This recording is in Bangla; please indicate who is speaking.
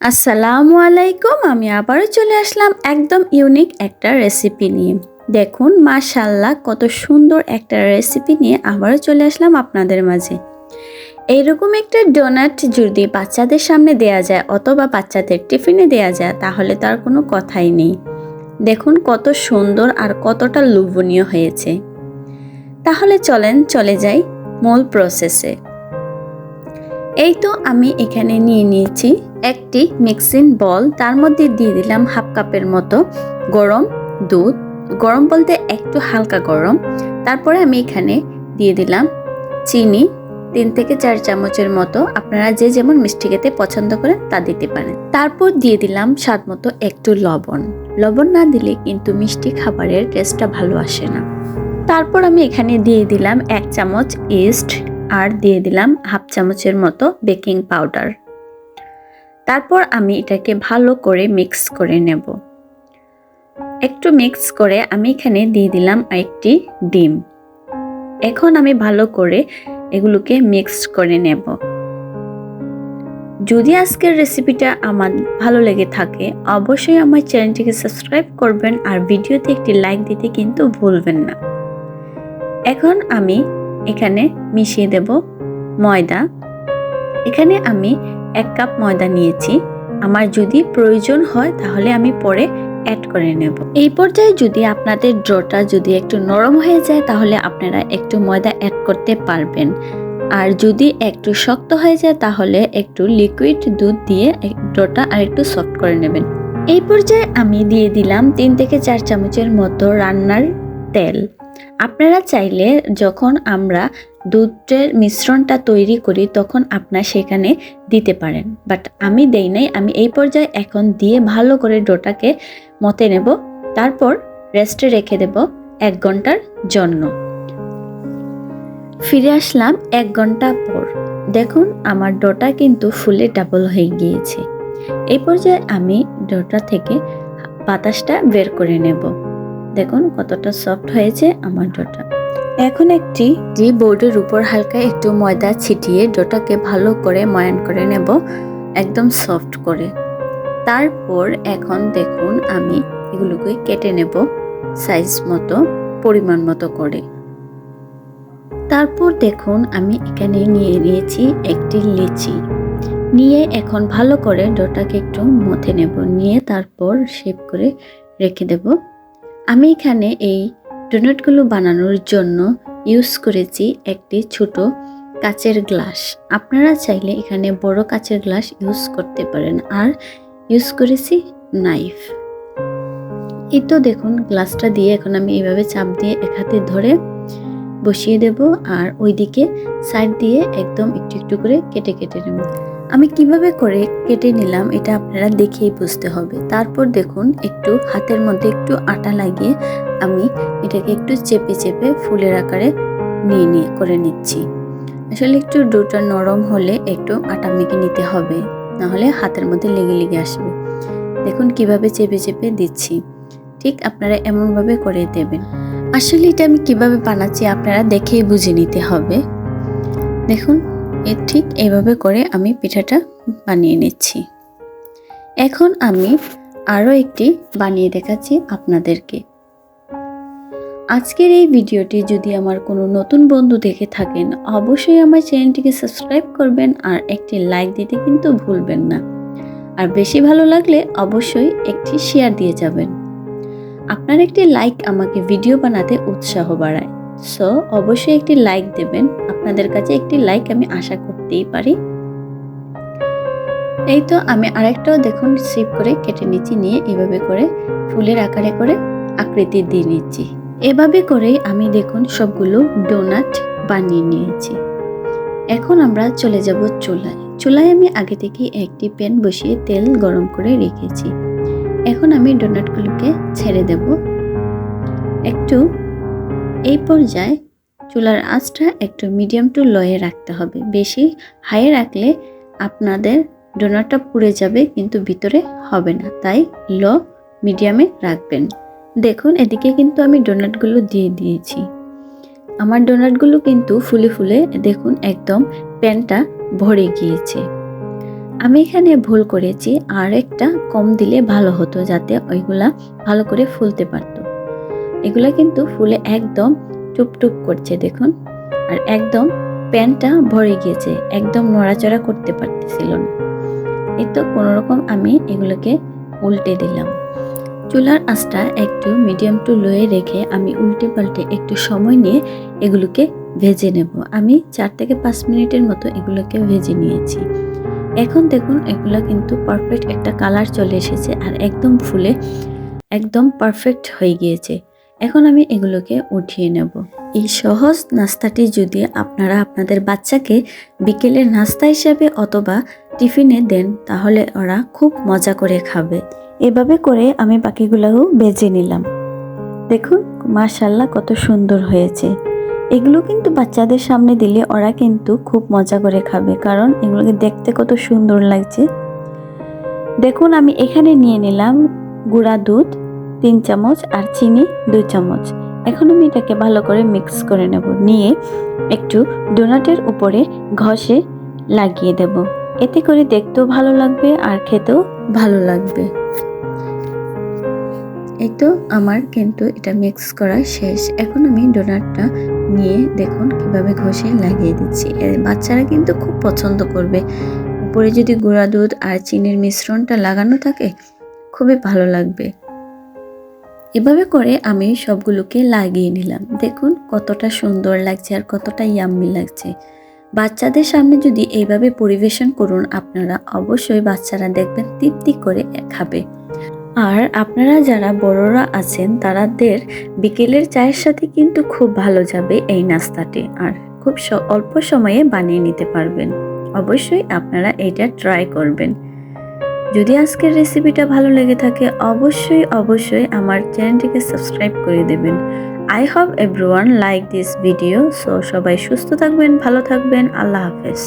Speaker 1: আসসালামু আলাইকুম। আমি আবারও চলে আসলাম একদম ইউনিক একটা রেসিপি নিয়ে। দেখুন মাশাআল্লাহ কত সুন্দর একটা রেসিপি নিয়ে আবারও চলে আসলাম আপনাদের মাঝে। এইরকম একটা ডোনাট যদি বাচ্চাদের সামনে দেয়া যায় অথবা বাচ্চাদের টিফিনে দেয়া যায় তাহলে তার কোনো কথাই নেই। দেখুন কত সুন্দর আর কতটা লোভনীয় হয়েছে। তাহলে চলেন চলে যাই মূল প্রসেসে। এই তো আমি এখানে নিয়ে নিয়েছি একটি মিক্সিং বল, তার মধ্যে দিয়ে দিলাম হাফ কাপের মতো গরম দুধ। গরম বলতে একটু হালকা গরম। তারপরে আমি এখানে দিয়ে দিলাম চিনি 3 থেকে 4 চামচের মতো, আপনারা যে যেমন মিষ্টি খেতে পছন্দ করেন তা দিতে পারেন। তারপর দিয়ে দিলাম স্বাদ মতো একটু লবণ। লবণ না দিলে কিন্তু মিষ্টি খাবারের টেস্টটা ভালো আসে না। তারপর আমি এখানে দিয়ে দিলাম 1 চামচ ইস্ট আর দিয়ে দিলাম হাফ চামচের মতো বেকিং পাউডার। তারপর আমি এটাকে ভালো করে মিক্স করে নেব। একটু মিক্স করে আমি এখানে দিয়ে দিলাম একটি ডিম। এখন আমি ভালো করে এগুলোকে মিক্স করে নেব। যদি আজকের রেসিপিটা আমার ভালো লেগে থাকে অবশ্যই আমার চ্যানেলটিকে সাবস্ক্রাইব করবেন আর ভিডিওতে একটি লাইক দিতে কিন্তু ভুলবেন না। এখন আমি এখানে মিশিয়ে দেব ময়দা। এখানে আমি 1 কাপ ময়দা নিয়েছি। আমার যদি প্রয়োজন হয় তাহলে আমি পরে অ্যাড করে নেব। এই পর্যায়ে যদি আপনাদের ডোটা যদি একটু নরম হয়ে যায় তাহলে আপনারা একটু ময়দা অ্যাড করতে পারবেন। আর যদি একটু শক্ত হয়ে যায় তাহলে একটু লিকুইড দুধ দিয়ে ডোটা আর একটু সফট করে নেবেন। এই পর্যায়ে আমি দিয়ে দিলাম 3 থেকে 4 চামচের মতো রান্নার তেল। আপনারা চাইলে যখন আমরা দুধের মিশ্রণটা তৈরি করি তখন আপনারা সেখানে দিতে পারেন, বাট আমি দেই নাই। আমি এই পর্যায়ে এখন দিয়ে ভালো করে ডোটাকে মতে নেব। তারপর রেস্টে রেখে দেব 1 ঘন্টার জন্য। ফিরে আসলাম 1 ঘন্টা পর। দেখুন আমার ডোটা কিন্তু ফুলে ডাবল হয়ে গিয়েছে। এই পর্যায়ে আমি ডোটা থেকে বাতাসটা বের করে নেব। দেখুন কতটা সফট হয়েছে আমার ডোটা। এখন একটি বোর্ডের উপর হালকা একটু ময়দা ছিটিয়ে ডোটাকে ভালো করে ময়ান করে নেব, একদম সফট করে। তারপর এখন দেখুন আমি এগুলোকে কেটে নেব সাইজ মতো, পরিমাণ মতো করে। তারপর দেখুন আমি এখানে নিয়ে নিয়েছি একটি লিচি। নিয়ে এখন ভালো করে ডোটাকে একটু মথে নেব, নিয়ে তারপর শেপ করে রেখে দেব। আমি এখানে এই ডোনাটগুলো বানানোর জন্য ইউজ করেছি একটি ছোট কাচের গ্লাস। আপনারা চাইলে এখানে বড় কাচের গ্লাস ইউজ করতে পারেন। আর ইউজ করেছি নাইফ। এই তো দেখুন গ্লাসটা দিয়ে এখন আমি এইভাবে চাপ দিয়ে এক হাতে ধরে বসিয়ে দেব আর ওইদিকে সাইড দিয়ে একদম একটু একটু করে কেটে কেটে নেব। আমি কিভাবে করে কেটে নিলাম এটা আপনারা দেখেই বুঝতে হবে। তারপর দেখুন একটু হাতের মধ্যে একটু আটা লাগিয়ে আমি এটাকে একটু চেপে চেপে ফুলের আকারে নিয়ে করে নিচ্ছি। আসলে একটু ডোটা নরম হলে একটু আটা মেখে নিতে হবে, নাহলে হাতের মধ্যে লেগে লেগে আসবে। দেখুন কিভাবে চেপে চেপে দিচ্ছি, ঠিক আপনারা এমনভাবে করে দেবেন। আসলে এটা আমি কিভাবে বানাচ্ছি আপনারা দেখেই বুঝে নিতে হবে। দেখুন ঠিক এইভাবে করে আমি পিঠাটা বানিয়ে নিচ্ছি। এখন আমি আরও একটি বানিয়ে দেখাচ্ছি আপনাদেরকে। আজকের এই ভিডিওটি যদি আমার কোনো নতুন বন্ধু দেখে থাকেন অবশ্যই আমার চ্যানেলটিকে সাবস্ক্রাইব করবেন আর একটি লাইক দিতে কিন্তু ভুলবেন না। আর বেশি ভালো লাগলে অবশ্যই একটি শেয়ার দিয়ে যাবেন। আপনার একটি লাইক আমাকে ভিডিও বানাতে উৎসাহ বাড়ায়। সো অবশ্যই একটি লাইক দেবেন। আপনাদের কাছে একটি লাইক আমি আশা করতেই পারি। এই তো আমি আরেকটাও দেখুন শেপ করে কেটে নিচ্ছি, নিয়ে এভাবে করে ফুলের আকারে করে আকৃতি দিয়ে নিচ্ছি। এভাবে করেই আমি দেখুন সবগুলো ডোনাট বানিয়ে নিয়েছি। এখন আমরা চলে যাব চুলায়। চুলায় আমি আগে থেকে একটি প্যান বসিয়ে তেল গরম করে রেখেছি। এখন আমি ডোনাটগুলোকে ছেড়ে দেব। একটু এই পর্যায়ে চুলার আঁচটা একটু মিডিয়াম টু লোয়ে রাখতে হবে। বেশি হাই রাখলে আপনাদের ডোনাটটা পুড়ে যাবে কিন্তু ভিতরে হবে না, তাই লো মিডিয়ামে রাখবেন। দেখুন এদিকে কিন্তু আমি ডোনাটগুলো দিয়ে দিয়েছি। আমার ডোনাটগুলো কিন্তু ফুলে ফুলে দেখুন একদম প্যানটা ভরে গিয়েছে। আমি এখানে ভুল করেছি, আর একটা কম দিলে ভালো হতো, যাতে ওইগুলা ভালো করে ফুলতে পারতো। এগুলা কিন্তু ফুলে একদম টুপটুপ করছে দেখুন, আর একদম প্যানটা ভরে গিয়েছে, একদম নড়াচড়া করতে পারতেছিল না। এই তো কোনোরকম আমি এগুলোকে উল্টে দিলাম। চুলার আঁচটা একটু মিডিয়াম টু লোয়ে রেখে আমি উল্টে পাল্টে একটু সময় নিয়ে এগুলোকে ভেজে নেব। আমি 4 থেকে 5 মিনিটের মতো এগুলোকে ভেজে নিয়েছি। এখন দেখুন এগুলো কিন্তু পারফেক্ট একটা কালার চলে এসেছে, আর একদম ফুলে একদম পারফেক্ট হয়ে গিয়েছে। এখন আমি এগুলোকে উঠিয়ে নেব। এই সহজ নাস্তাটি যদি আপনারা আপনাদের বাচ্চাকে বিকেলের নাস্তা হিসেবে অথবা টিফিনে দেন, তাহলে ওরা খুব মজা করে খাবে। এভাবে করে আমি বাকিগুলোও ভেজে নিলাম। দেখুন মাশাআল্লাহ কত সুন্দর হয়েছে। এগুলো কিন্তু বাচ্চাদের সামনে দিলে ওরা কিন্তু খুব মজা করে খাবে, কারণ এগুলোকে দেখতে কত সুন্দর লাগছে। দেখুন আমি এখানে নিয়ে নিলাম গুঁড়া দুধ 3 চামচ আর চিনি 2 চামচ। এখন আমি এটাকে ভালো করে মিক্স করে নেব, নিয়ে একটু ডোনাটের উপরে ঘষে লাগিয়ে দেব। এতে করে দেখতেও ভালো লাগবে আর খেতেও ভালো লাগবে। এই তো আমার কিন্তু এটা মিক্স করা শেষ। এখন আমি ডোনাটটা নিয়ে দেখুন কিভাবে ঘষে লাগিয়ে দিচ্ছি। বাচ্চারা কিন্তু খুব পছন্দ করবে। উপরে যদি গুঁড়া দুধ আর চিনির মিশ্রণটা লাগানো থাকে, খুবই ভালো লাগবে। এভাবে করে আমি সবগুলোকে লাগিয়ে নিলাম। দেখুন কতটা সুন্দর লাগছে আর কতটা ইয়াম্মি লাগছে। বাচ্চাদের সামনে যদি এইভাবে পরিবেশন করুন আপনারা, অবশ্যই বাচ্চারা দেখবেন তৃপ্তি করে খাবে। আর আপনারা যারা বড়রা আছেন তাদের বিকেলের চায়ের সাথে কিন্তু খুব ভালো যাবে এই নাস্তাটি, আর খুব অল্প সময়ে বানিয়ে নিতে পারবেন। অবশ্যই আপনারা এটা ট্রাই করবেন। যদি আজকের রেসিপিটা ভালো লেগে থাকে, অবশ্যই আমার চ্যানেলটিকে সাবস্ক্রাইব করে দেবেন। I hope everyone like this video. So সবাই সুস্থ থাকবেন, ভালো থাকবেন। আল্লাহ হাফেজ।